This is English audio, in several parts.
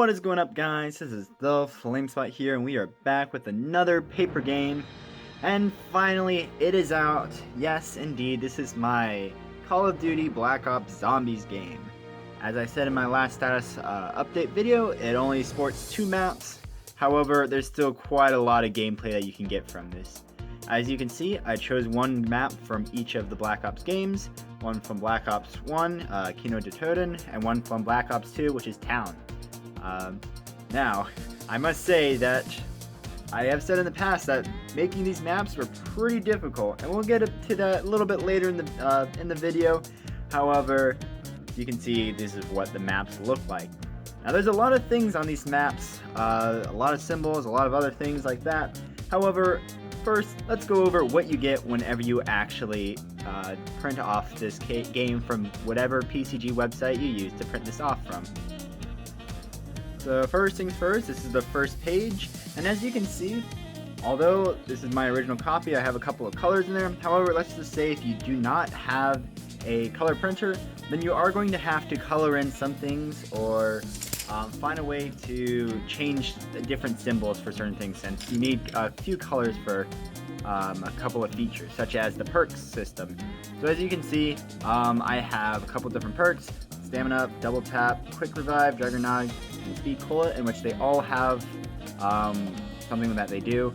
What is going up, guys? This is the Flamespot here, and we are back with another paper game. And finally, it is out. Yes, indeed, this is my Call of Duty Black Ops Zombies game. As I said in my last status update video, it only sports 2 maps. However, there's still quite a lot of gameplay that you can get from this. As you can see, I chose one map from each of the Black Ops games. One from Black Ops 1, Kino de Toten, and one from Black Ops 2, which is Town. Now, I must say that I have said in the past that making these maps were pretty difficult, and we'll get to that a little bit later in the video. However, you can see this is what the maps look like. Now, there's a lot of things on these maps, a lot of symbols, a lot of other things like that. However, first, let's go over what you get whenever you actually print off this game from whatever PCG website you use to print this off from. So first things first, this is the first page, and as you can see, although this is my original copy, I have a couple of colors in there. However, let's just say if you do not have a color printer, then you are going to have to color in some things or find a way to change the different symbols for certain things, since you need a few colors for a couple of features, such as the perks system. So as you can see, I have a couple different perks: stamina up, double tap, quick revive, juggernaut, and speed cola, in which they all have something that they do.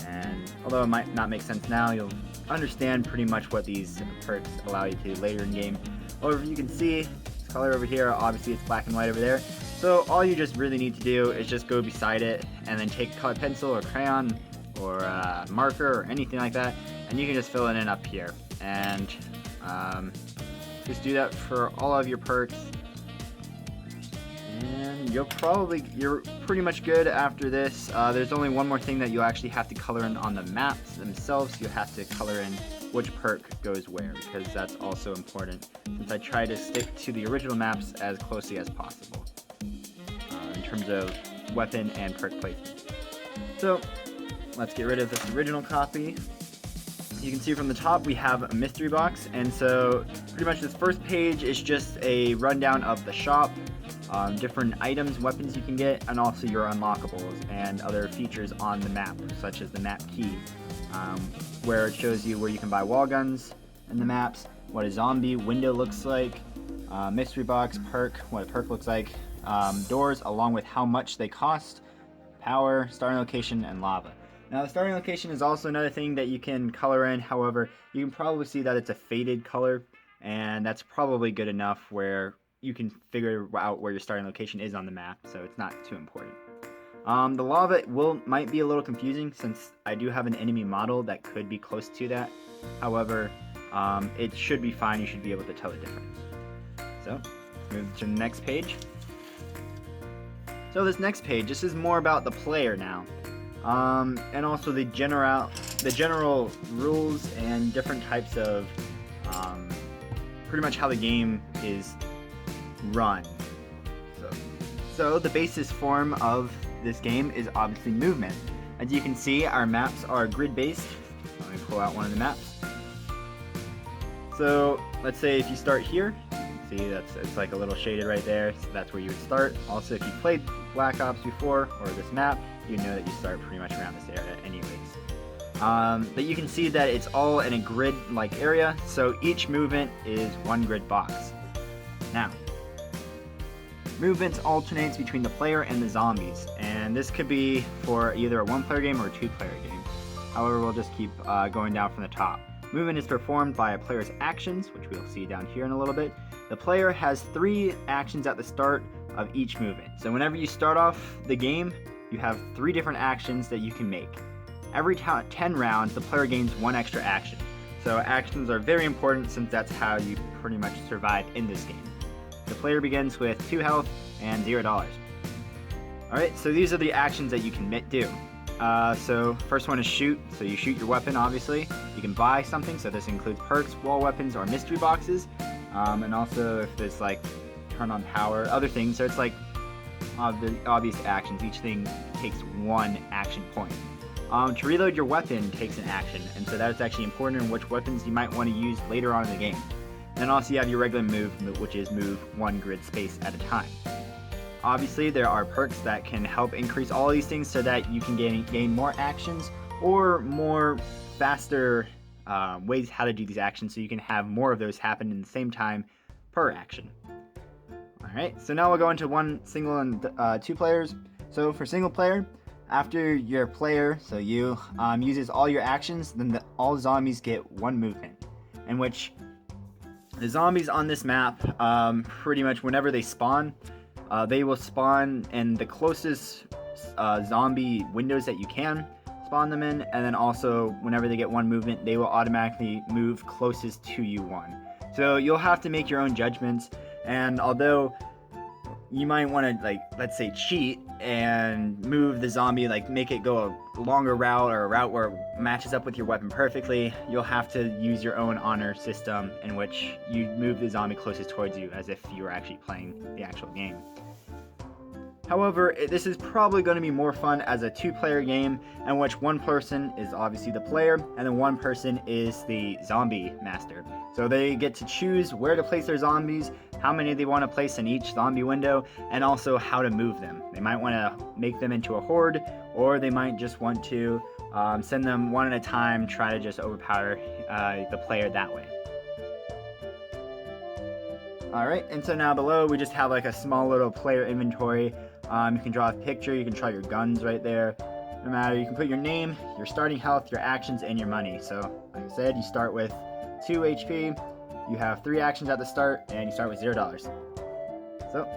And although it might not make sense now, you'll understand pretty much what these perks allow you to later in game. However, you can see this color over here, obviously it's black and white over there. So all you just really need to do is just go beside it and then take a colored pencil or crayon or marker or anything like that, and you can just fill it in up here. And just do that for all of your perks. And you're pretty much good after this. There's only one more thing that you actually have to color in on the maps themselves. You have to color in which perk goes where, because that's also important, since I try to stick to the original maps as closely as possible in terms of weapon and perk placement. So let's get rid of this original copy. You can see from the top we have a mystery box, and so pretty much this first page is just a rundown of the shop, different items, weapons you can get, and also your unlockables and other features on the map, such as the map key, where it shows you where you can buy wall guns in the maps, what a zombie window looks like, mystery box, perk, what a perk looks like, doors along with how much they cost, power, starting location, and lava. Now, the starting location is also another thing that you can color in. However, you can probably see that it's a faded color, and that's probably good enough where you can figure out where your starting location is on the map, so it's not too important. The lava might be a little confusing, since I do have an enemy model that could be close to that. However, it should be fine. You should be able to tell the difference. So, move to the next page. So this next page, this is more about the player now. And also the general rules and different types of pretty much how the game is run. So the basis form of this game is obviously movement. As you can see, our maps are grid based. Let me pull out one of the maps. So let's say if you start here, you can see it's like a little shaded right there, so that's where you would start. Also, if you played Black Ops before, or this map, you know that you start pretty much around this area anyways. But you can see that it's all in a grid-like area, so each movement is one grid box. Now, movements alternates between the player and the zombies, and this could be for either a 1-player game or a 2-player game. However, we'll just keep going down from the top. Movement is performed by a player's actions, which we'll see down here in a little bit. The player has 3 actions at the start of each movement. So whenever you start off the game, you have 3 different actions that you can make. Every 10 rounds, the player gains 1 extra action. So actions are very important, since that's how you pretty much survive in this game. The player begins with 2 health and $0. Alright, so these are the actions that you can do. So first one is shoot, so you shoot your weapon, obviously. You can buy something, so this includes perks, wall weapons, or mystery boxes. And also if there's like turn on power, other things, so it's like obvious actions. Each thing takes 1 action point. To reload your weapon takes an action, and so that's actually important in which weapons you might want to use later on in the game. And then also you have your regular move, which is move 1 grid space at a time. obviously there are perks that can help increase all these things so that you can gain more actions or more faster ways how to do these actions, so you can have more of those happen in the same time per action. Alright, so now we'll go into one single and two players. So for single player, after your player, so you, uses all your actions, then all zombies get one movement, in which the zombies on this map, pretty much whenever they spawn, they will spawn in the closest zombie windows that you can spawn them in, and then also whenever they get one movement, they will automatically move closest to you one. So you'll have to make your own judgments, and although you might want to, like, let's say cheat and move the zombie, like make it go a longer route or a route where it matches up with your weapon perfectly, you'll have to use your own honor system in which you move the zombie closest towards you as if you were actually playing the actual game. However, this is probably going to be more fun as a two-player game in which one person is obviously the player and then one person is the zombie master. So they get to choose where to place their zombies, how many they want to place in each zombie window, and also how to move them. They might want to make them into a horde, or they might just want to send them one at a time, try to just overpower the player that way. Alright, and so now below we just have like a small little player inventory. You can draw a picture, you can try your guns right there. No matter, you can put your name, your starting health, your actions, and your money. So, like I said, you start with 2 HP, you have 3 actions at the start, and you start with $0. So,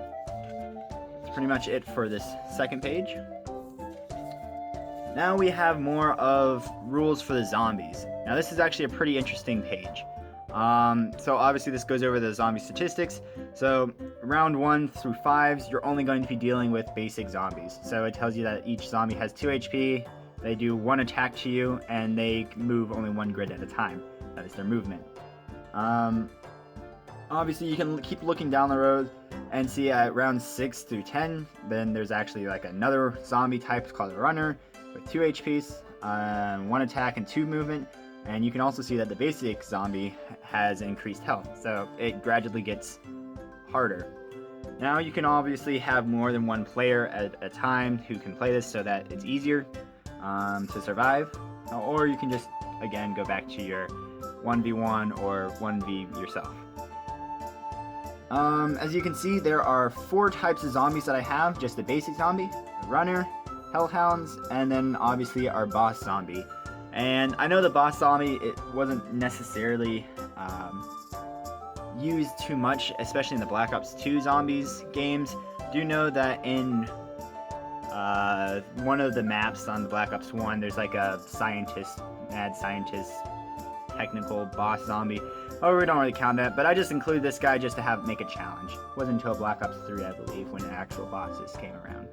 that's pretty much it for this second page. Now we have more of rules for the zombies. Now this is actually a pretty interesting page. So obviously this goes over the zombie statistics. So round 1 through 5s, you're only going to be dealing with basic zombies. So it tells you that each zombie has 2 HP, they do 1 attack to you, and they move only 1 grid at a time. That is their movement. Obviously you can keep looking down the road and see at round 6 through 10, then there's actually like another zombie type called a runner with 2 HPs, 1 attack and 2 movement. And you can also see that the basic zombie has increased health, so it gradually gets harder. Now you can obviously have more than one player at a time who can play this so that it's easier to survive, or you can just, again, go back to your 1v1 or 1v yourself. As you can see, there are 4 types of zombies that I have, just the basic zombie, the runner, hellhounds, and then obviously our boss zombie. And I know the boss zombie, it wasn't necessarily used too much, especially in the Black Ops 2 zombies games. Do know that in one of the maps on the Black Ops 1, there's like a scientist, mad scientist, technical boss zombie. Oh, we don't really count that, but I just include this guy just to make a challenge. It wasn't until Black Ops 3, I believe, when the actual bosses came around.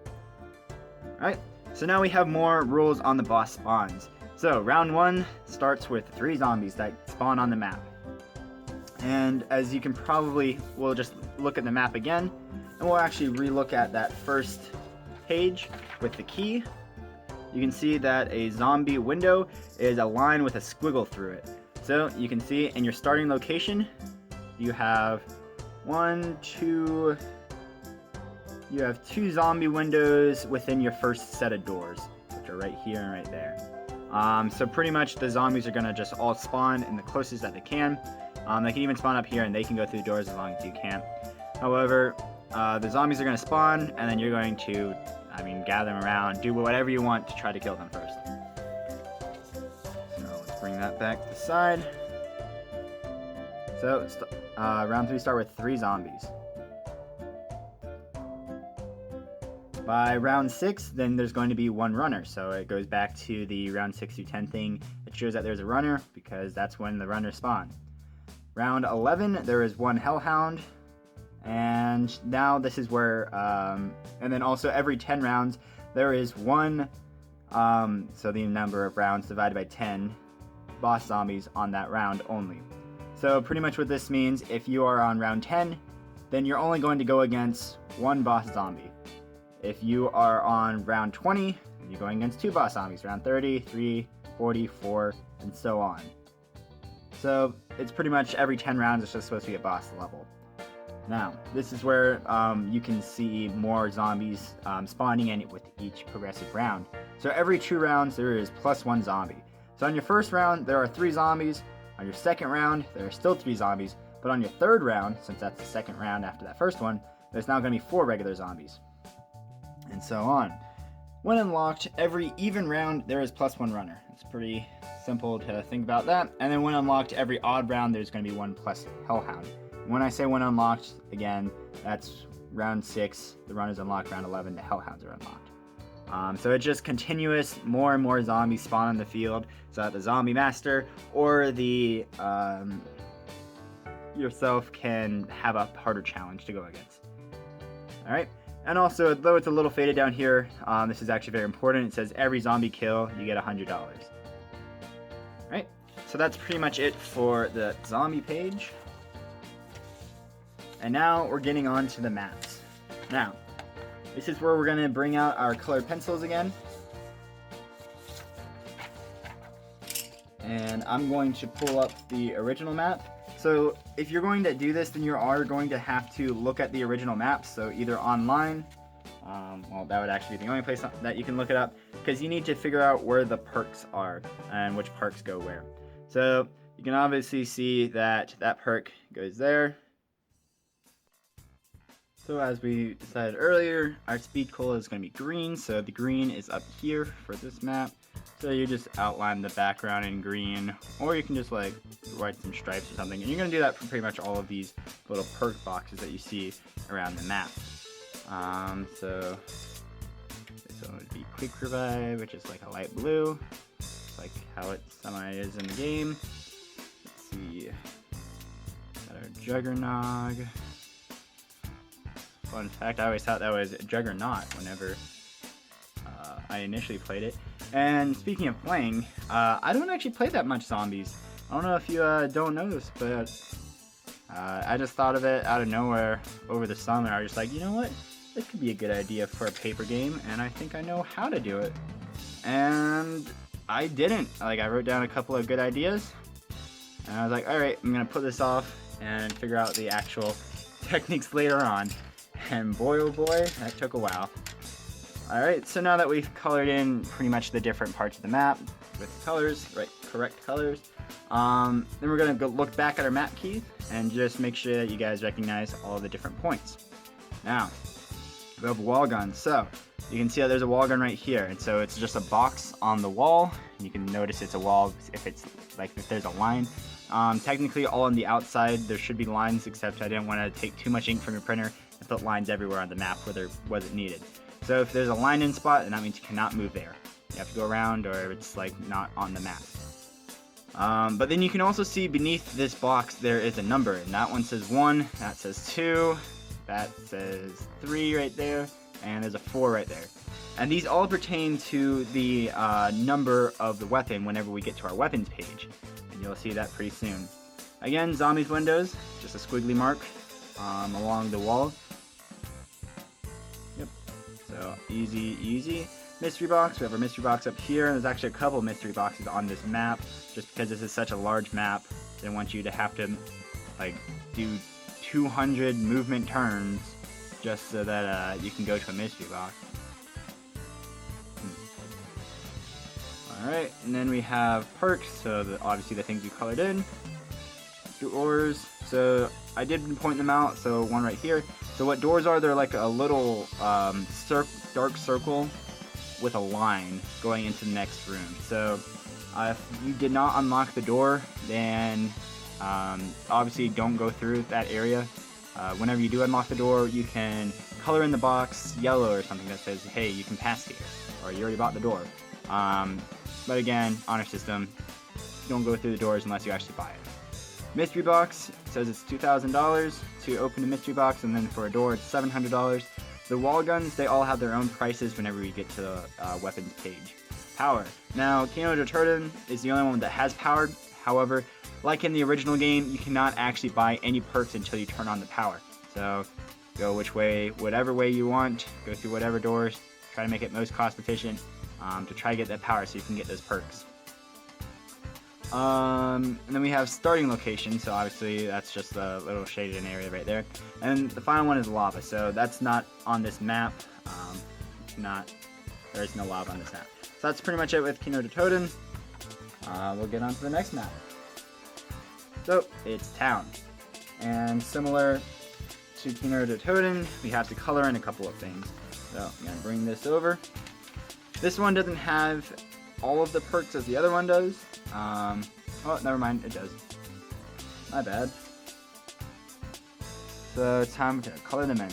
Alright, so now we have more rules on the boss spawns. So, round 1 starts with 3 zombies that spawn on the map. And as you can probably, we'll just look at the map again, and we'll actually re-look at that first page with the key. You can see that a zombie window is a line with a squiggle through it. So, you can see in your starting location, you have 2 zombie windows within your first set of doors, which are right here and right there. So pretty much the zombies are going to just all spawn in the closest that they can. They can even spawn up here and they can go through the doors as long as you can. However, the zombies are going to spawn and then you're going to, gather them around, do whatever you want to try to kill them first. So let's bring that back to the side. So round 3 start with 3 zombies. By round 6, then there's going to be 1 runner, so it goes back to the round 6 through 10 thing. It shows that there's a runner, because that's when the runners spawn. Round 11, there is 1 hellhound, and now this is where, and then also every 10 rounds, there is 1, so the number of rounds divided by 10 boss zombies on that round only. So pretty much what this means, if you are on round 10, then you're only going to go against 1 boss zombie. If you are on round 20, you're going against 2 boss zombies. Round 30, 3, 40, 4, and so on. So it's pretty much every 10 rounds it's just supposed to be a boss level. Now, this is where you can see more zombies spawning in with each progressive round. So every 2 rounds, there is +1 zombie. So on your first round, there are 3 zombies. On your second round, there are still 3 zombies. But on your third round, since that's the second round after that first one, there's now going to be 4 regular zombies. And so on. When unlocked, every even round, there is +1 runner. It's pretty simple to think about that. And then when unlocked, every odd round, there's going to be 1 plus hellhound. When I say when unlocked, again, that's round 6, the run is unlocked, round 11, the hellhounds are unlocked. So it's just continuous, more and more zombies spawn on the field, so that the zombie master or the yourself can have a harder challenge to go against. Alright, and also, though it's a little faded down here, this is actually very important. It says every zombie kill, you get $100. Alright, so that's pretty much it for the zombie page. And now we're getting on to the maps. Now, this is where we're going to bring out our colored pencils again. And I'm going to pull up the original map. So if you're going to do this, then you are going to have to look at the original maps. So either online, well, that would actually be the only place that you can look it up, because you need to figure out where the perks are and which perks go where. So you can obviously see that that perk goes there. So as we decided earlier, our speed cola is going to be green, so the green is up here for this map. So you just outline the background in green, or you can just like write some stripes or something. And you're going to do that for pretty much all of these little perk boxes that you see around the map. So this one would be quick revive, which is like a light blue, like how it semi is in the game. Let's see, got our juggernog. Fun fact, I always thought that was Juggernaut whenever I initially played it. And speaking of playing, I don't actually play that much zombies. I don't know if you don't know this, but I just thought of it out of nowhere over the summer. I was just like, you know what? This could be a good idea for a paper game, and I think I know how to do it. And I didn't. Like, I wrote down a couple of good ideas, and I was like, alright, I'm going to put this off and figure out the actual techniques later on. And boy oh boy, that took a while. Alright, so now that we've colored in pretty much the different parts of the map with colors, right, correct colors, then we're going to go look back at our map keys and just make sure that you guys recognize all the different points. Now, we have wall guns. So you can see how there's a wall gun right here, and so it's just a box on the wall. You can notice it's a wall if it's like if there's a line. Technically all on the outside there should be lines, except I didn't want to take too much ink from your printer and put lines everywhere on the map where there wasn't needed. So if there's a line in spot, then that means you cannot move there. You have to go around, or it's like not on the map. But then you can also see beneath this box there is a number, and that one says 1, that says 2, that says 3 right there, and there's a 4 right there. And these all pertain to the number of the weapon whenever we get to our weapons page. And you'll see that pretty soon. Again, zombies windows, just a squiggly mark along the wall. Yep, so easy, easy. Mystery box, we have our mystery box up here, and there's actually a couple mystery boxes on this map. Just because this is such a large map, they want you to have to like do 200 movement turns just so that you can go to a mystery box. Alright, and then we have perks, so obviously the things you colored in. Doors, so I did point them out, so one right here. So what doors are, they're like a little dark circle with a line going into the next room. So if you did not unlock the door, then obviously don't go through that area. Whenever you do unlock the door, you can color in the box yellow or something that says, hey, you can pass here, or you already bought the door. But again, honor system, don't go through the doors unless you actually buy it. Mystery box says it's $2,000 to open a mystery box, and then for a door it's $700. The wall guns, they all have their own prices whenever we get to the weapons page. Power. Now, Kino Deterden is the only one that has power. However, like in the original game, you cannot actually buy any perks until you turn on the power. So, go whatever way you want, go through whatever doors, try to make it most cost efficient to try to get that power so you can get those perks. And then we have starting location, so obviously that's just a little shaded area right there. And the final one is lava, so that's not on this map. There is no lava on this map. So that's pretty much it with Kino de Toten. We'll get on to the next map. So it's town, and similar to Kino de Toten, we have to color in a couple of things. So I'm gonna bring this over. This one doesn't have all of the perks as the other one does. Oh, never mind, it does. My bad. So it's time to color them in.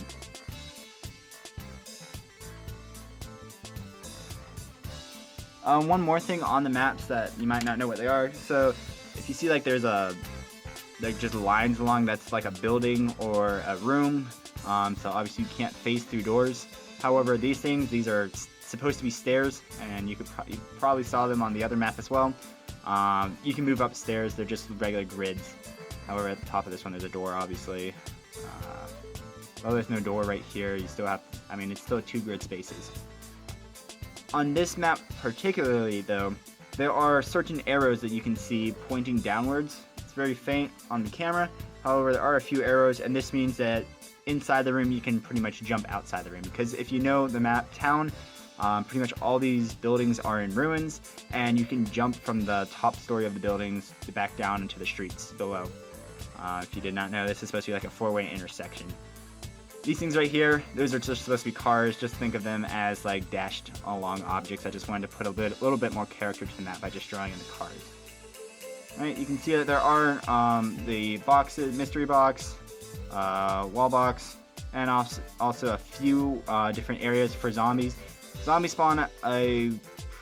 One more thing on the maps that you might not know what they are. So if you see like there's just lines along, that's like a building or a room. So obviously you can't phase through doors. However, these are supposed to be stairs, and you probably saw them on the other map as well. You can move upstairs. They're just regular grids. However, at the top of this one there's a door, obviously. Well, there's no door right here. You still have, it's still 2 grid spaces. On this map particularly, though, there are certain arrows that you can see pointing downwards. It's very faint on the camera. However, there are a few arrows, and this means that inside the room you can pretty much jump outside the room. Because if you know the map town, pretty much all these buildings are in ruins, and you can jump from the top story of the buildings to back down into the streets below. If you did not know, this is supposed to be like a 4-way intersection. These things right here, those are just supposed to be cars. Just think of them as like dashed along objects. I just wanted to put a little bit more character to the map by just drawing in the cars. Alright, you can see that there are the boxes, mystery box, wall box, and also a few different areas for zombies. Zombies spawn a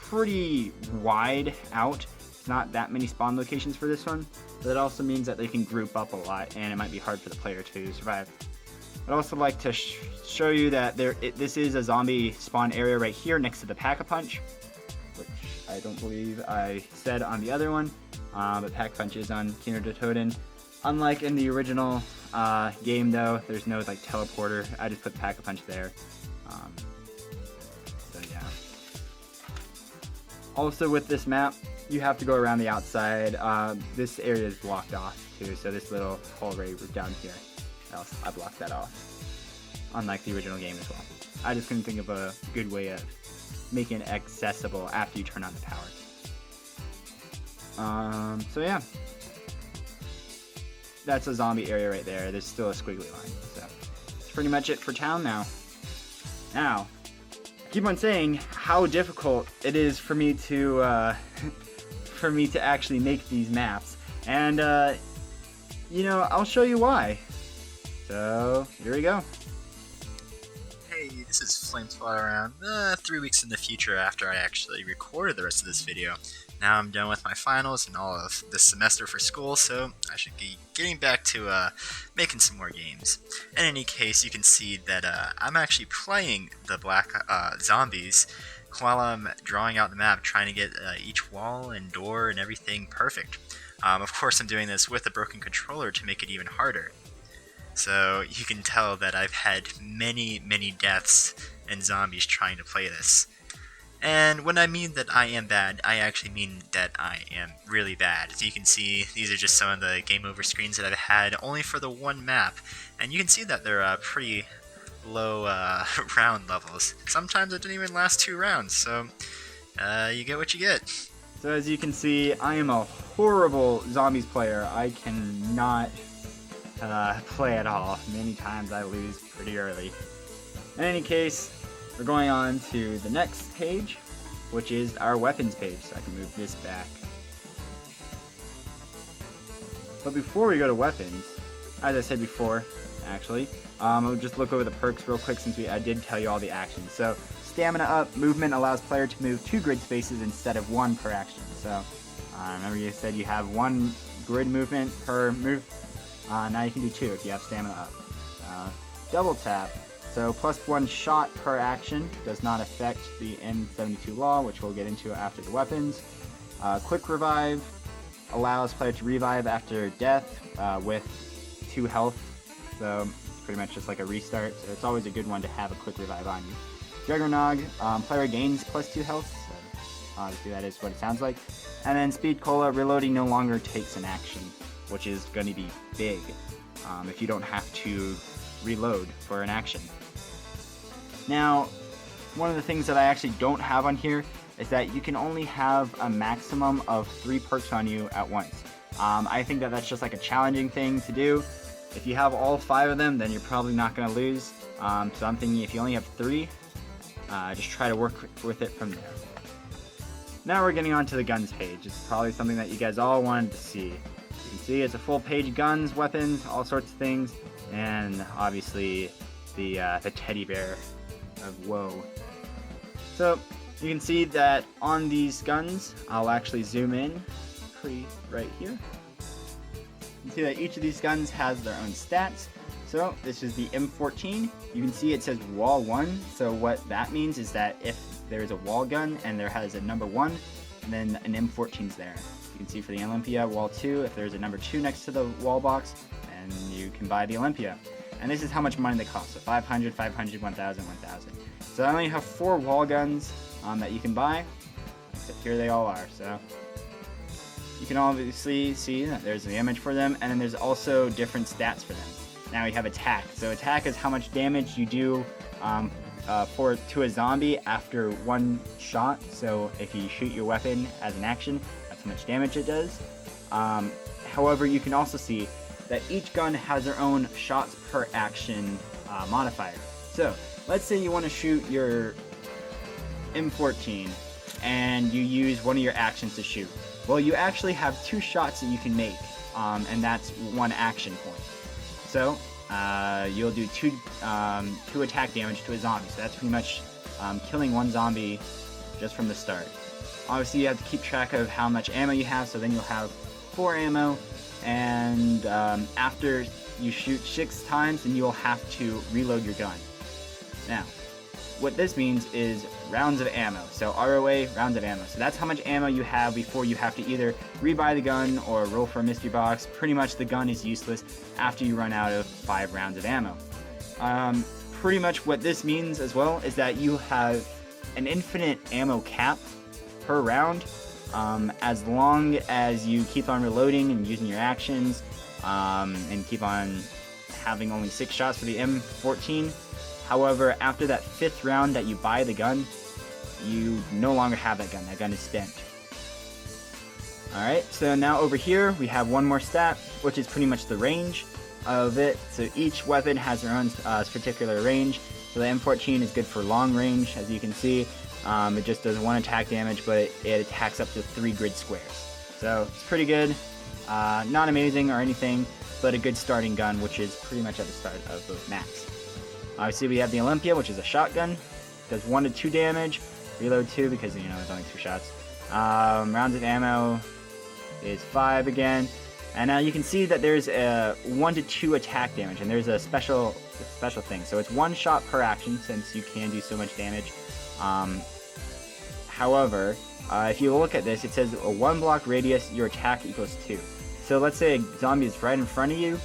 pretty wide out. It's not that many spawn locations for this one, but it also means that they can group up a lot, and it might be hard for the player to survive. I'd also like to show you that this is a zombie spawn area right here next to the Pack-a-Punch, which I don't believe I said on the other one, but Pack-a-Punch is on Kino de Toten. Unlike in the original game, though, there's no like teleporter. I just put Pack-a-Punch there. So yeah. Also with this map, you have to go around the outside. This area is blocked off too, so this little hole right down here, I blocked that off. Unlike the original game as well. I just couldn't think of a good way of making it accessible after you turn on the power. So yeah. That's a zombie area right there. There's still a squiggly line. So that's pretty much it for town now. Now, I keep on saying how difficult it is for me to actually make these maps. And I'll show you why. So here we go. Hey, this is Flamespot around 3 weeks in the future after I actually recorded the rest of this video. Now I'm done with my finals and all of this semester for school, so I should be getting back to making some more games. In any case, you can see that I'm actually playing the black zombies while I'm drawing out the map, trying to get each wall and door and everything perfect. Of course, I'm doing this with a broken controller to make it even harder. So you can tell that I've had many deaths and zombies trying to play this. And when I mean that I am bad, I actually mean that I am really bad. As you can see, these are just some of the game over screens that I've had only for the one map. And you can see that they're pretty low round levels. Sometimes it didn't even last 2 rounds, so you get what you get. So as you can see, I am a horrible zombies player. I cannot play at all. Many times I lose pretty early. In any case, we're going on to the next page, which is our weapons page. So I can move this back. But before we go to weapons, as I said before, actually, I'll just look over the perks real quick since I did tell you all the actions. So stamina up, movement allows player to move 2 grid spaces instead of 1 per action. So remember you said you have 1 grid movement per move. Now you can do 2 if you have stamina up. Double tap. So +1 shot per action, does not affect the N72 law, which we'll get into after the weapons. Quick revive allows player to revive after death with 2 health. So it's pretty much just like a restart. So it's always a good one to have a quick revive on you. Juggernog, player gains +2 health. So Obviously, that is what it sounds like. And then Speed Cola, reloading no longer takes an action, which is going to be big if you don't have to reload for an action. Now, one of the things that I actually don't have on here is that you can only have a maximum of 3 perks on you at once. I think that that's just like a challenging thing to do. If you have all 5 of them, then you're probably not going to lose. So I'm thinking if you only have 3, just try to work with it from there. Now we're getting on to the guns page. It's probably something that you guys all wanted to see. You can see it's a full page of guns, weapons, all sorts of things, and obviously the teddy bear of woe. So you can see that on these guns, I'll actually zoom in right here. You can see that each of these guns has their own stats. So this is the M14. You can see it says wall 1. So what that means is that if there's a wall gun and there has a number 1, then an M14's there. You can see for the Olympia, wall 2, if there's a number 2 next to the wall box, then you can buy the Olympia. And this is how much money they cost. So 500, 500, 1000, 1000. So I only have 4 wall guns that you can buy. Except here they all are. So you can obviously see that there's the image for them, and then there's also different stats for them. Now we have attack. So attack is how much damage you do to a zombie after 1 shot. So if you shoot your weapon as an action, that's how much damage it does. However, you can also see that each gun has their own shots per action modifier. So let's say you want to shoot your M14 and you use one of your actions to shoot. Well, you actually have 2 shots that you can make, and that's 1 action point. So you'll do 2 attack damage to a zombie. So that's pretty much killing 1 zombie just from the start. Obviously, you have to keep track of how much ammo you have. So then you'll have 4 ammo, and after you shoot 6 times, then you'll have to reload your gun. Now, what this means is rounds of ammo. So ROA, rounds of ammo. So that's how much ammo you have before you have to either rebuy the gun or roll for a mystery box. Pretty much the gun is useless after you run out of 5 rounds of ammo. Pretty much what this means as well is that you have an infinite ammo cap per round, as long as you keep on reloading and using your actions, and keep on having only 6 shots for the M14. However, after that 5th round that you buy the gun, you no longer have that gun. That gun is spent. Alright, so now over here we have one more stat, which is pretty much the range of it. So each weapon has their own particular range. So the M14 is good for long range, as you can see. It just does 1 attack damage, but it attacks up to 3 grid squares. So it's pretty good. Not amazing or anything, but a good starting gun, which is pretty much at the start of both maps. Obviously, we have the Olympia, which is a shotgun. Does 1 to 2 damage. Reload 2 because, you know, there's only 2 shots. Rounds of ammo is 5 again. And now you can see that there's a 1 to 2 attack damage, and there's a special thing. So it's 1 shot per action, since you can do so much damage. However, if you look at this, it says a 1 block radius, your attack equals 2. So let's say a zombie is right in front of you,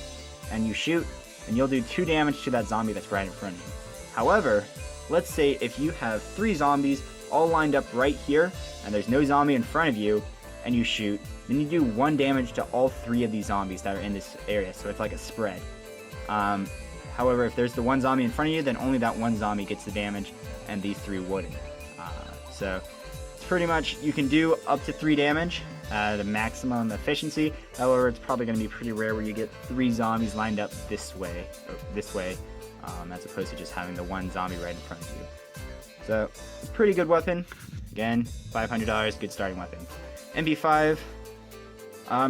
and you shoot, and you'll do 2 damage to that zombie that's right in front of you. However, let's say if you have 3 zombies all lined up right here, and there's no zombie in front of you, and you shoot, then you do 1 damage to all 3 of these zombies that are in this area, so it's like a spread. However, if there's the 1 zombie in front of you, then only that 1 zombie gets the damage, and these 3 wouldn't. So it's pretty much, you can do up to 3 damage, the maximum efficiency. However, it's probably going to be pretty rare where you get 3 zombies lined up this way, as opposed to just having the 1 zombie right in front of you. So, it's a pretty good weapon. Again, $500, good starting weapon. MP5,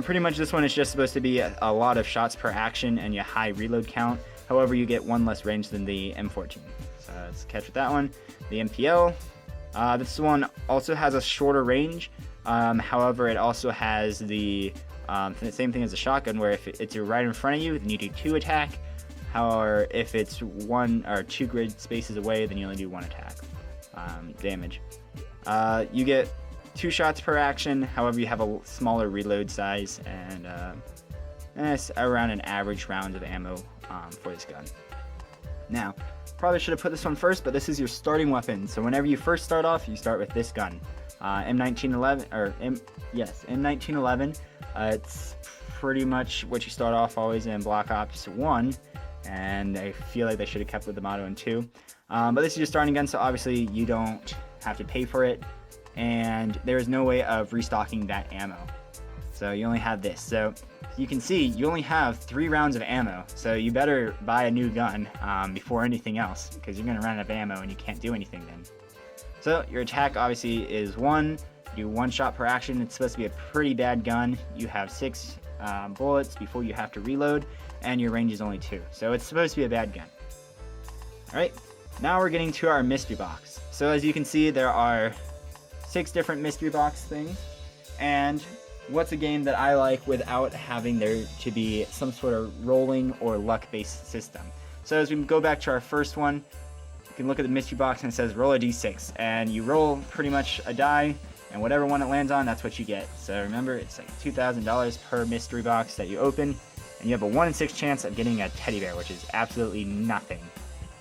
pretty much this one is just supposed to be a lot of shots per action and your high reload count. However, you get 1 less range than the M14. So let's catch with that one. The MPL, this one also has a shorter range. However, it also has the same thing as a shotgun, where if it's right in front of you, then you do 2 attack. However, if it's 1 or 2 grid spaces away, then you only do 1 attack damage. You get 2 shots per action. However, you have a smaller reload size, and it's around an average round of ammo for this gun. Now, probably should have put this one first, but this is your starting weapon. So whenever you first start off, you start with this gun. M1911 or M1911. It's pretty much what you start off always in Black Ops 1, and I feel like they should have kept with the motto in 2. But this is your starting gun, so obviously you don't have to pay for it, and there is no way of restocking that ammo. So you only have this. So you can see you only have 3 rounds of ammo, so you better buy a new gun before anything else, because you're going to run out of ammo and you can't do anything then. So your attack obviously is 1. You do 1 shot per action. It's supposed to be a pretty bad gun. You have 6 bullets before you have to reload, and your range is only 2. So it's supposed to be a bad gun. Alright, now we're getting to our mystery box. So as you can see, there are 6 different mystery box things, and what's a game that I like without having there to be some sort of rolling or luck-based system? So as we go back to our first one, you can look at the mystery box and it says roll a d6, and you roll pretty much a die, and whatever one it lands on, that's what you get. So remember, it's like $2,000 per mystery box that you open, and you have a 1 in 6 chance of getting a teddy bear, which is absolutely nothing.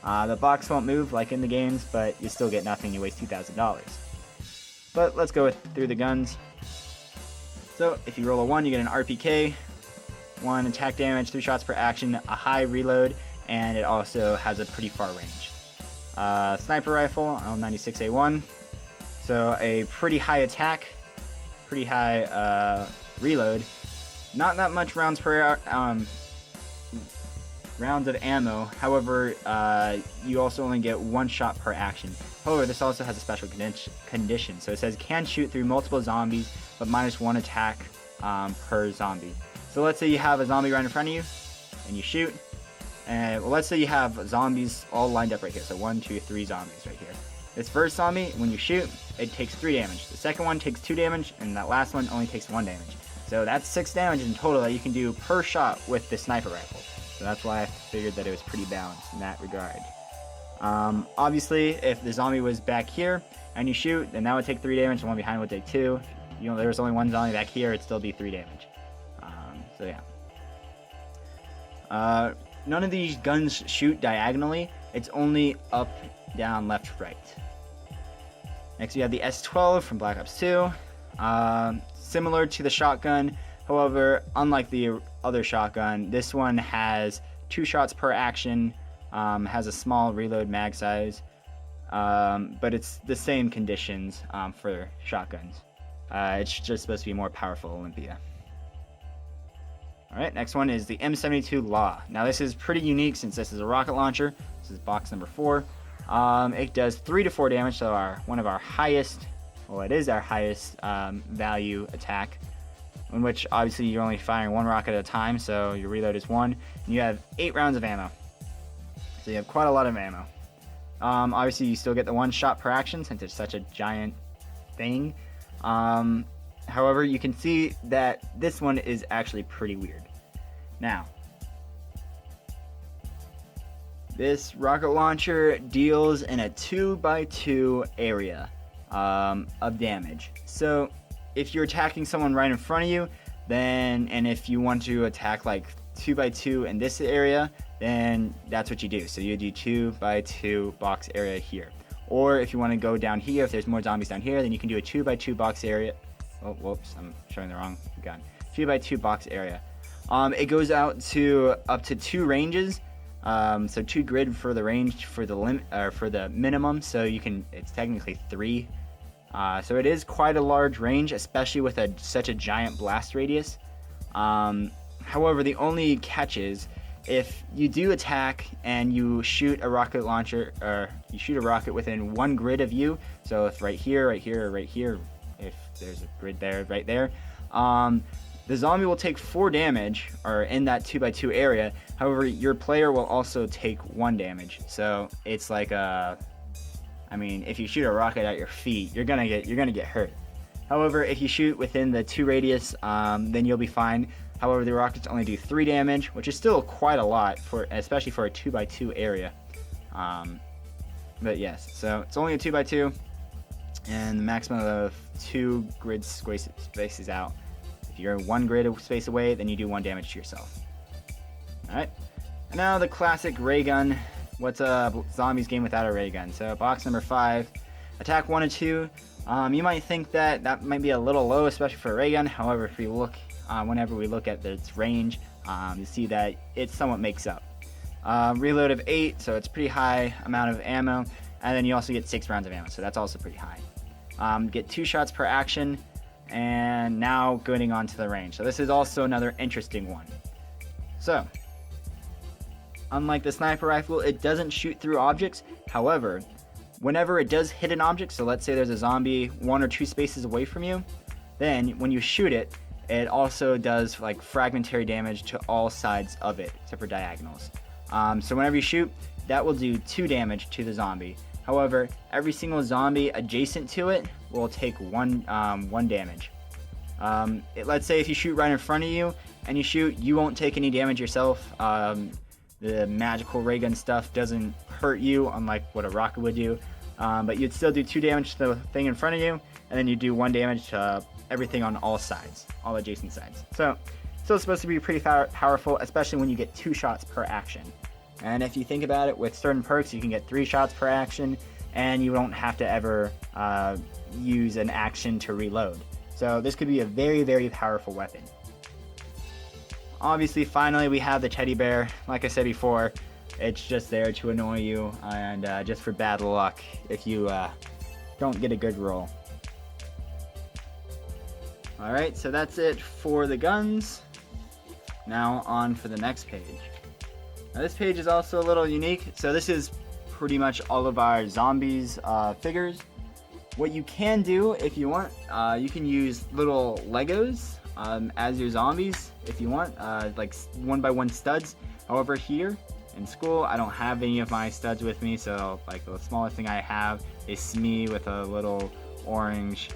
The box won't move like in the games, but you still get nothing. You waste $2,000. But let's go through the guns. So if you roll a 1, you get an RPK, 1 attack damage, 3 shots per action, a high reload, and it also has a pretty far range. Sniper rifle, L96A1, so a pretty high attack, pretty high reload, not that much rounds per rounds of ammo. However, you also only get 1 shot per action. However, this also has a special condition. So it says can shoot through multiple zombies, but -1 attack per zombie. So let's say you have a zombie right in front of you, and you shoot. And well, let's say you have zombies all lined up right here. So 1, 2, 3 zombies right here. This first zombie, when you shoot, it takes 3 damage. The second one takes 2 damage, and that last one only takes 1 damage. So that's 6 damage in total that you can do per shot with the sniper rifle. So that's why I figured that it was pretty balanced in that regard. Obviously, if the zombie was back here and you shoot, then that would take 3 damage, and one behind would take 2. You know, there was only 1 zombie back here, it'd still be 3 damage. So yeah. None of these guns shoot diagonally. It's only up, down, left, right. Next, we have the S12 from Black Ops 2. Similar to the shotgun. However, unlike the other shotgun, this one has 2 shots per action, has a small reload mag size, but it's the same conditions for shotguns. It's just supposed to be more powerful Olympia. Alright, next one is the M72 Law. Now this is pretty unique since this is a rocket launcher. This is box number 4. It does 3 to 4 damage, so one of our highest, well, it is our highest value attack, in which obviously you're only firing 1 rocket at a time, so your reload is 1, and you have 8 rounds of ammo. So you have quite a lot of ammo. Obviously you still get the 1 shot per action since it's such a giant thing. However, you can see that this one is actually pretty weird. Now, this rocket launcher deals in a 2x2 area of damage. So if you're attacking someone right in front of you, then, and if you want to attack like 2x2 in this area, then that's what you do. So you do 2x2 box area here. Or if you want to go down here, if there's more zombies down here, then you can do a 2x2 box area. Oh, whoops, I'm showing the wrong gun. 2x2 box area. It goes out to up to 2 ranges. So 2 grid for the range for the limit, or for the minimum. So you can, it's technically 3. So it is quite a large range, especially with such a giant blast radius. However, the only catch is if you do attack and you shoot a rocket launcher, or you shoot a rocket within 1 grid of you. So if right here, right here, or right here, if there's a grid there, right there, the zombie will take 4 damage, or in that 2x2 area. However, your player will also take 1 damage. So it's like I mean, if you shoot a rocket at your feet, you're gonna get hurt. However, if you shoot within the 2 radius, then you'll be fine. However, the rockets only do 3 damage, which is still quite a lot especially for a 2x2 area. But yes, so it's only a 2x2, and the maximum of 2 grid spaces out. If you're 1 grid of space away, then you do 1 damage to yourself. Alright, and now the classic ray gun. What's a zombies game without a ray gun? So box number 5, attack 1 and 2, You might think that that might be a little low, especially for a ray gun. However, if we look, whenever we look at its range, you see that it somewhat makes up. Reload of 8, so it's pretty high amount of ammo, and then you also get 6 rounds of ammo, so that's also pretty high. Get 2 shots per action, and now going on to the range. So this is also another interesting one. So, unlike the sniper rifle, it doesn't shoot through objects. However, whenever it does hit an object, so let's say there's a zombie 1 or 2 spaces away from you, then when you shoot it, it also does like fragmentary damage to all sides of it, except for diagonals. So whenever you shoot, that will do 2 damage to the zombie. However, every single zombie adjacent to it will take 1 damage. Let's say if you shoot right in front of you and you shoot, you won't take any damage yourself. The magical ray gun stuff doesn't hurt you, unlike what a rocket would do. But you'd still do 2 damage to the thing in front of you, and then you do 1 damage to everything on all sides, all adjacent sides. So, still supposed to be pretty powerful, especially when you get 2 shots per action. And if you think about it, with certain perks, you can get 3 shots per action, and you don't have to ever use an action to reload. So this could be a very, very powerful weapon. Obviously, finally, we have the teddy bear. Like I said before, it's just there to annoy you, and just for bad luck if you don't get a good roll. Alright, so that's it for the guns. Now on for the next page. Now this page is also a little unique. So this is pretty much all of our zombies figures. What you can do if you want, you can use little Legos as your zombies if you want, like 1x1 studs. However, here in school, I don't have any of my studs with me, so like the smallest thing I have is me with a little orange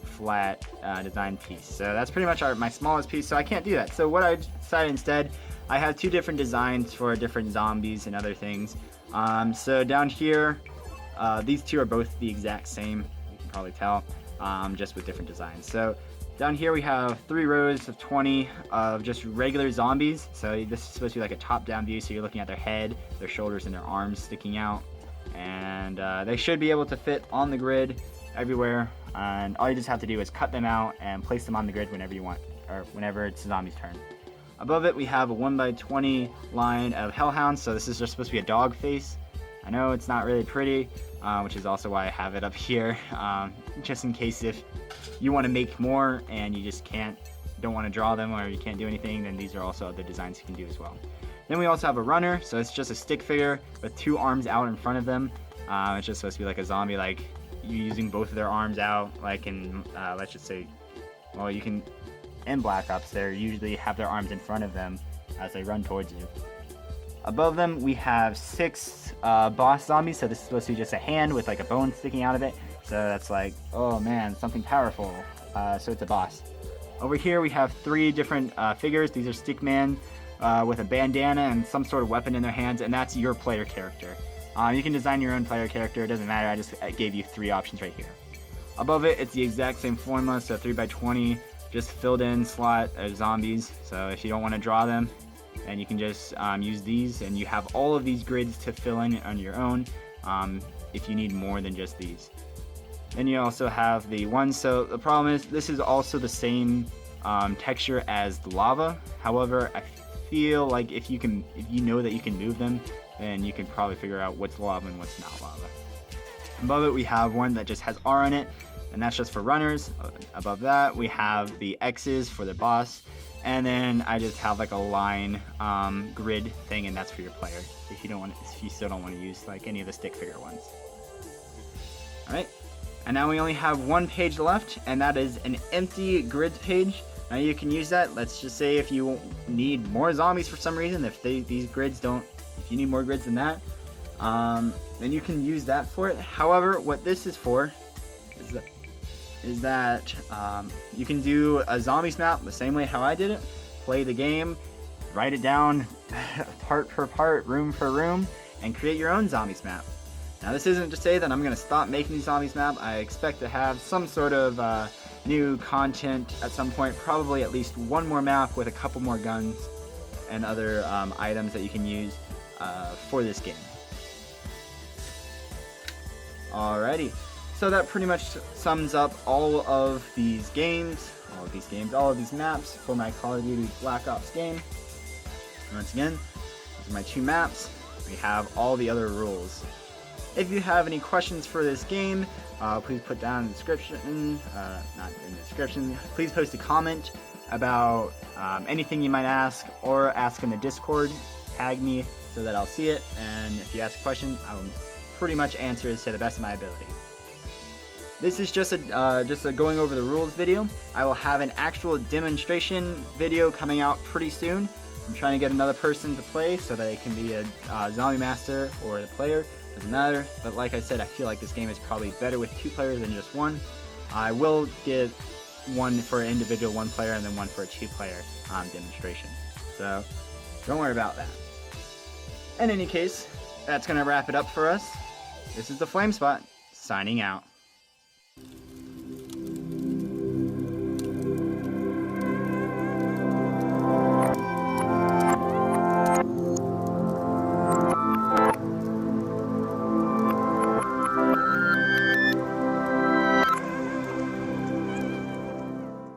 flat design piece. So that's pretty much my smallest piece, so I can't do that. So what I decided instead, I have 2 different designs for different zombies and other things. So down here, these 2 are both the exact same, you can probably tell, just with different designs. So down here we have 3 rows of 20 of just regular zombies. So this is supposed to be like a top-down view, so you're looking at their head, their shoulders, and their arms sticking out. And they should be able to fit on the grid everywhere. And all you just have to do is cut them out and place them on the grid whenever you want, or whenever it's the zombie's turn. Above it we have a 1x20 line of hellhounds, so this is just supposed to be a dog face. I know it's not really pretty, which is also why I have it up here, just in case if you want to make more and you just don't want to draw them, or you can't do anything, then these are also other designs you can do as well. Then we also have a runner, so it's just a stick figure with 2 arms out in front of them. It's just supposed to be like a zombie, like you using both of their arms out, like in, let's just say, well, you can, in Black Ops, they usually have their arms in front of them as they run towards you. Above them, we have 6 boss zombies, so this is supposed to be just a hand with like a bone sticking out of it. So that's like, oh man, something powerful. So it's a boss. Over here, we have 3 different figures. These are Stickman with a bandana and some sort of weapon in their hands, and that's your player character. You can design your own player character, it doesn't matter, I just gave you 3 options right here. Above it, it's the exact same formula, so 3x20, just filled in slot of zombies. So if you don't want to draw them, then you can just use these, and you have all of these grids to fill in on your own if you need more than just these. Then you also have the ones, so the problem is this is also the same texture as the lava. However, I feel like if you know that you can move them, then you can probably figure out what's lava and what's not lava. Above it we have one that just has R in it, and that's just for runners. Above that we have the X's for the boss, and then I just have like a line grid thing, and that's for your player if you still don't want to use like any of the stick figure ones. Alright, and now we only have 1 page left, and that is an empty grid page. Now you can use that, let's just say if you need more zombies for some reason, if you need more grids than that, then you can use that for it. However, what this is for is that you can do a zombies map the same way how I did it, play the game, write it down part per part, room for room, and create your own zombies map. Now this isn't to say that I'm going to stop making these zombies map. I expect to have some sort of new content at some point, probably at least 1 more map with a couple more guns and other items that you can use for this game. Alrighty, So that pretty much sums up all of these maps for my Call of Duty Black Ops game. Once again, these are my 2 maps. We have all the other rules. If you have any questions for this game, please put down in the description, not in the description, please post a comment about anything you might ask, or ask in the Discord, tag me so that I'll see it, and if you ask a question, I will pretty much answer it to the best of my ability. This is just a going over the rules video. I will have an actual demonstration video coming out pretty soon. I'm trying to get another person to play so that it can be a zombie master or a player. Doesn't matter. But like I said, I feel like this game is probably better with 2 players than just 1. I will get one for an individual 1 player and then one for a 2-player demonstration. So don't worry about that. In any case, that's going to wrap it up for us. This is the Flame Spot, signing out.